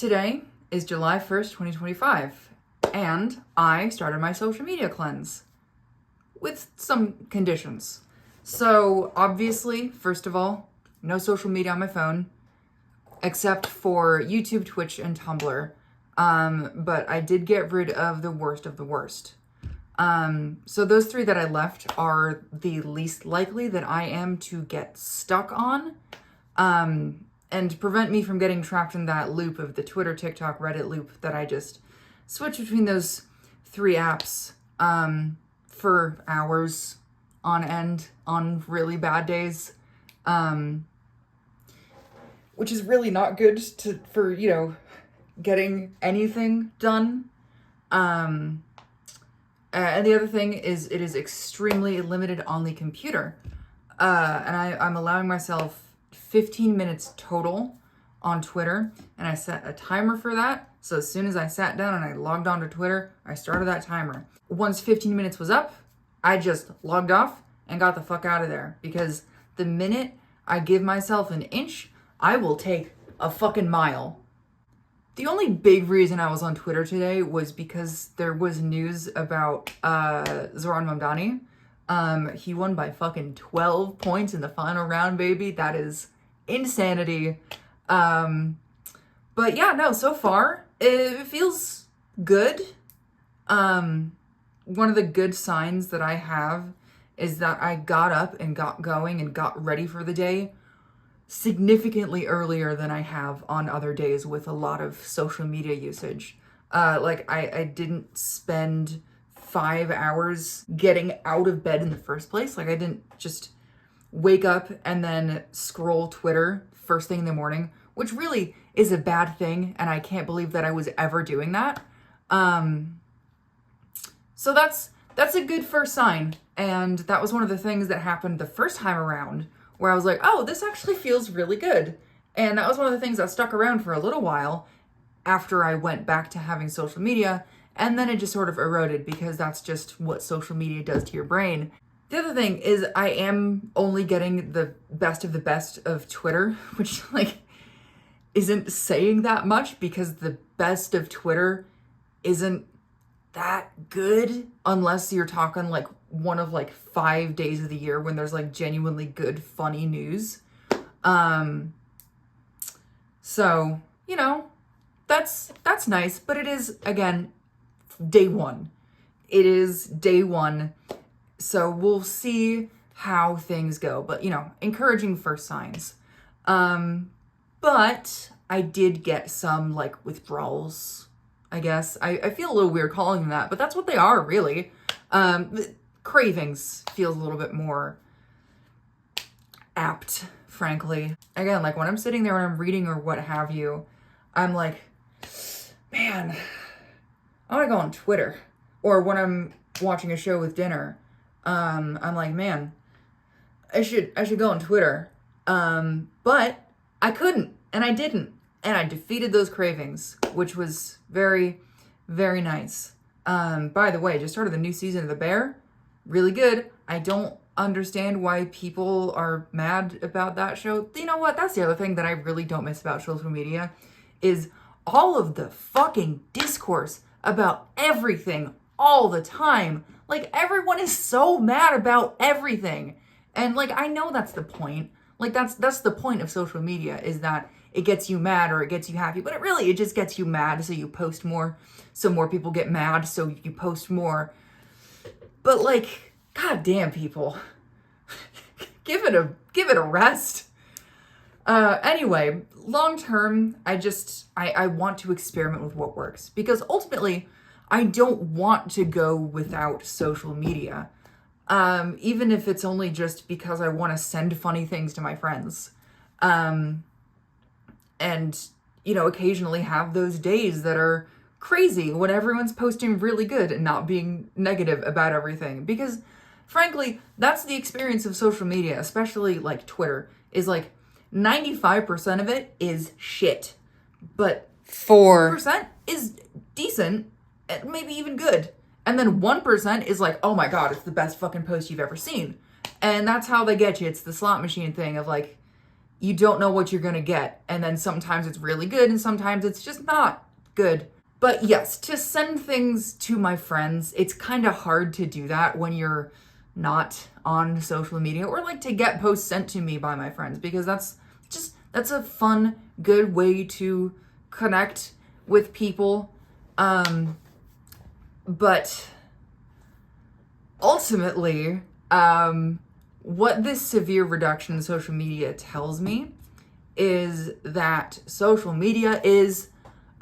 Today is July 1st, 2025, and I started my social media cleanse with some conditions. So obviously, first of all, no social media on my phone, except for YouTube, Twitch, and Tumblr. But I did get rid of the worst of the worst. So those three that I left are the least likely that I am to get stuck on, and prevent me from getting trapped in that loop of the Twitter, TikTok, Reddit loop that I just switch between those three apps, for hours on end on really bad days, which is really not good for getting anything done. And the other thing is it is extremely limited on the computer. And I'm allowing myself 15 minutes total on Twitter, and I set a timer for that. So as soon as I sat down and I logged onto Twitter, I started that timer. Once 15 minutes was up, I just logged off and got the fuck out of there, because the minute I give myself an inch, I will take a fucking mile. The only big reason I was on Twitter today was because there was news about Zoran Mamdani. He won by fucking 12 points in the final round, baby. That is insanity. But yeah, no, so far it feels good. One of the good signs that I have is that I got up and got going and got ready for the day significantly earlier than I have on other days with a lot of social media usage. I didn't spend 5 hours getting out of bed in the first place. Like, I didn't just wake up and then scroll Twitter first thing in the morning, which really is a bad thing, and I can't believe that I was ever doing that. So that's a good first sign, and that was one of the things that happened the first time around, where I was like, oh, this actually feels really good. And that was one of the things that stuck around for a little while after I went back to having social media, and then it just sort of eroded, because that's just what social media does to your brain. The other thing is I am only getting the best of Twitter, which isn't saying that much, because the best of Twitter isn't that good unless you're talking one of 5 days of the year when there's genuinely good, funny news. So, that's nice, but it is, again, day one. It is day one. So we'll see how things go, but encouraging first signs. But I did get some withdrawals, I guess. I feel a little weird calling them that, but that's what they are, really. Cravings feels a little bit more apt, frankly. Again, when I'm sitting there and I'm reading or what have you, I'm like, man, I want to go on Twitter. Or when I'm watching a show with dinner, I'm like, man, I should go on Twitter. But I couldn't, and I didn't. And I defeated those cravings, which was very, very nice. By the way, just started the new season of The Bear. Really good. I don't understand why people are mad about that show. You know what? That's the other thing that I really don't miss about social media, is all of the fucking discourse about everything all the time. Everyone is so mad about everything. And I know that's the point. That's the point of social media, is that it gets you mad or it gets you happy, but it just gets you mad, so you post more, so more people get mad, so you post more. But goddamn, people, give it a rest. Anyway, long term, I want to experiment with what works, because ultimately I don't want to go without social media. Even if it's only just because I want to send funny things to my friends. And, occasionally have those days that are crazy when everyone's posting really good and not being negative about everything. Because, frankly, that's the experience of social media, especially Twitter, is 95% of it is shit. But 4% is decent, maybe even good. And then 1% is oh my God, it's the best fucking post you've ever seen. And that's how they get you. It's the slot machine thing of you don't know what you're gonna get. And then sometimes it's really good and sometimes it's just not good. But yes, to send things to my friends, it's kind of hard to do that when you're not on social media, or like to get posts sent to me by my friends, because that's a fun, good way to connect with people. But ultimately, what this severe reduction in social media tells me is that social media is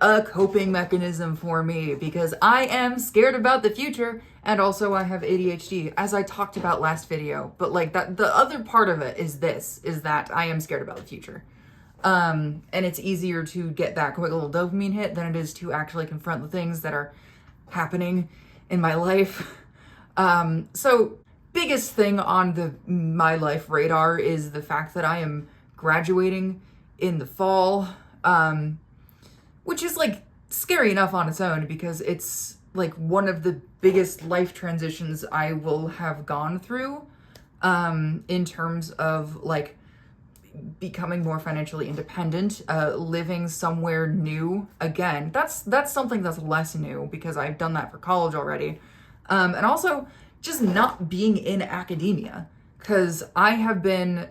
a coping mechanism for me, because I am scared about the future, and also I have ADHD, as I talked about last video. But like that, the other part of it is that I am scared about the future. And it's easier to get that quick little dopamine hit than it is to actually confront the things that are happening in my life. So biggest thing on my life radar is the fact that I am graduating in the fall, which is like scary enough on its own, because it's like one of the biggest life transitions I will have gone through, in terms of like becoming more financially independent, living somewhere new again. That's something that's less new because I've done that for college already. And also just not being in academia, because I have been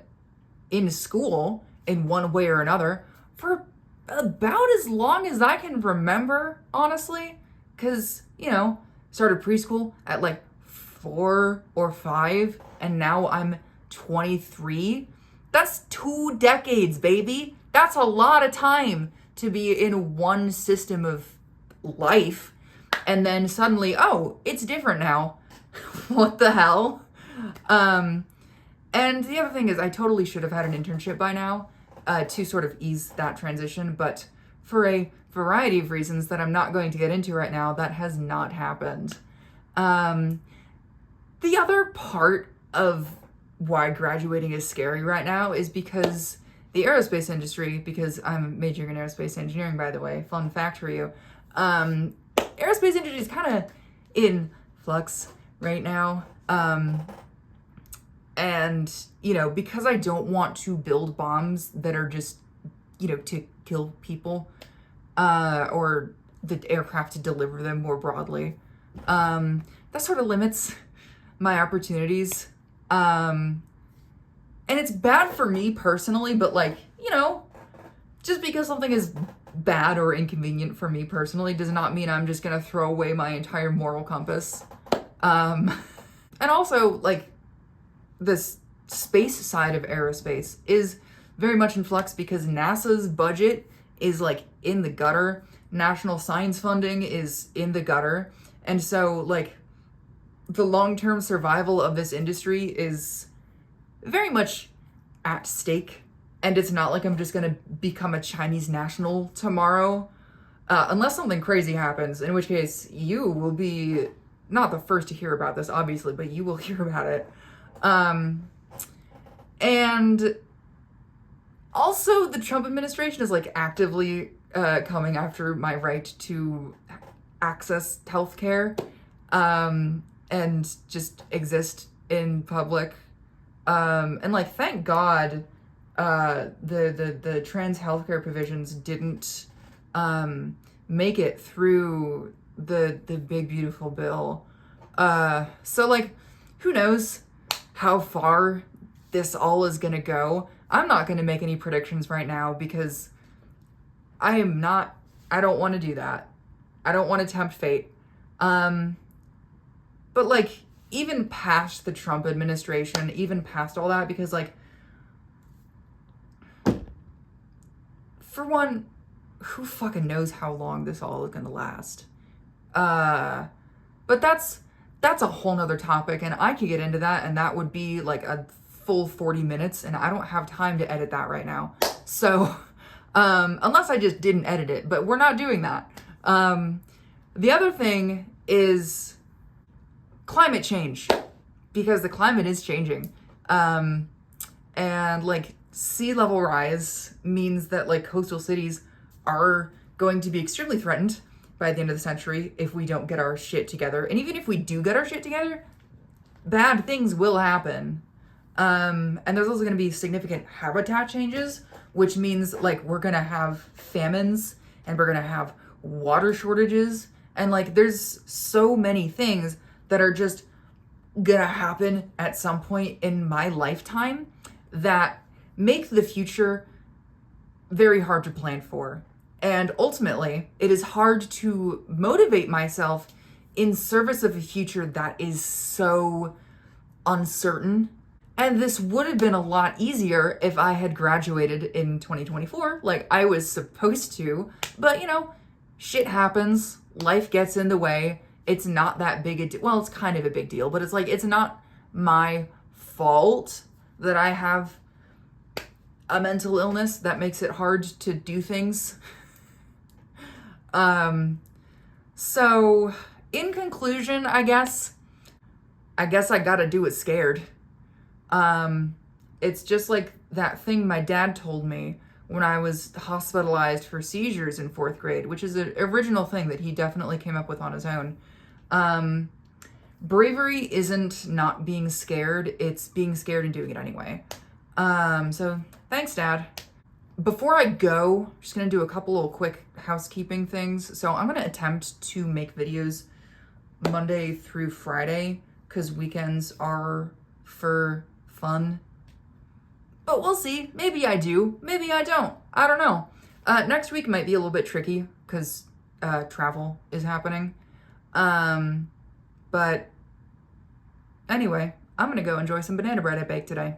in school in one way or another for about as long as I can remember, honestly, because, started preschool at like 4 or 5, and now I'm 23. That's 2 decades, baby. That's a lot of time to be in one system of life, and then suddenly, oh, it's different now. What the hell? And the other thing is, I totally should have had an internship by now, to sort of ease that transition, but for a variety of reasons that I'm not going to get into right now, that has not happened. The other part of why graduating is scary right now is because the aerospace industry, because I'm majoring in aerospace engineering, by the way, fun fact for you, aerospace industry is kind of in flux right now. And, because I don't want to build bombs that are just, to kill people, or the aircraft to deliver them more broadly, that sort of limits my opportunities. And it's bad for me personally, but just because something is bad or inconvenient for me personally does not mean I'm just gonna throw away my entire moral compass. And also, this space side of aerospace is very much in flux because NASA's budget is in the gutter. National science funding is in the gutter. And so the long-term survival of this industry is very much at stake. And it's not like I'm just going to become a Chinese national tomorrow, unless something crazy happens, in which case you will be not the first to hear about this, obviously, but you will hear about it. And also the Trump administration is actively coming after my right to access healthcare, and just exist in public. And thank God the trans healthcare provisions didn't make it through the big beautiful bill. So who knows how far this all is gonna go. I'm not gonna make any predictions right now because I don't want to do that. I don't want to tempt fate. But even past the Trump administration, even past all that, because for one, who fucking knows how long this all is gonna last? But that's a whole nother topic, and I could get into that, and that would be a full 40 minutes, and I don't have time to edit that right now. So, unless I just didn't edit it, but we're not doing that. The other thing is climate change, because the climate is changing. And sea level rise means that coastal cities are going to be extremely threatened by the end of the century if we don't get our shit together. And even if we do get our shit together, bad things will happen. And there's also going to be significant habitat changes, which means like we're going to have famines and we're going to have water shortages. And like there's so many things that are just gonna happen at some point in my lifetime that make the future very hard to plan for. And ultimately, it is hard to motivate myself in service of a future that is so uncertain. And this would have been a lot easier if I had graduated in 2024, like I was supposed to. But shit happens, life gets in the way. It's not that big a deal. Well, it's kind of a big deal, but it's like, it's not my fault that I have a mental illness that makes it hard to do things. So in conclusion, I guess I gotta do it scared. It's just like that thing my dad told me when I was hospitalized for seizures in 4th grade, which is an original thing that he definitely came up with on his own. Bravery isn't not being scared, it's being scared and doing it anyway. So thanks, Dad. Before I go, I'm just gonna do a couple of quick housekeeping things. So I'm gonna attempt to make videos Monday through Friday, because weekends are for fun. But we'll see. Maybe I do, maybe I don't. I don't know. Next week might be a little bit tricky, because travel is happening. But anyway, I'm gonna go enjoy some banana bread I baked today.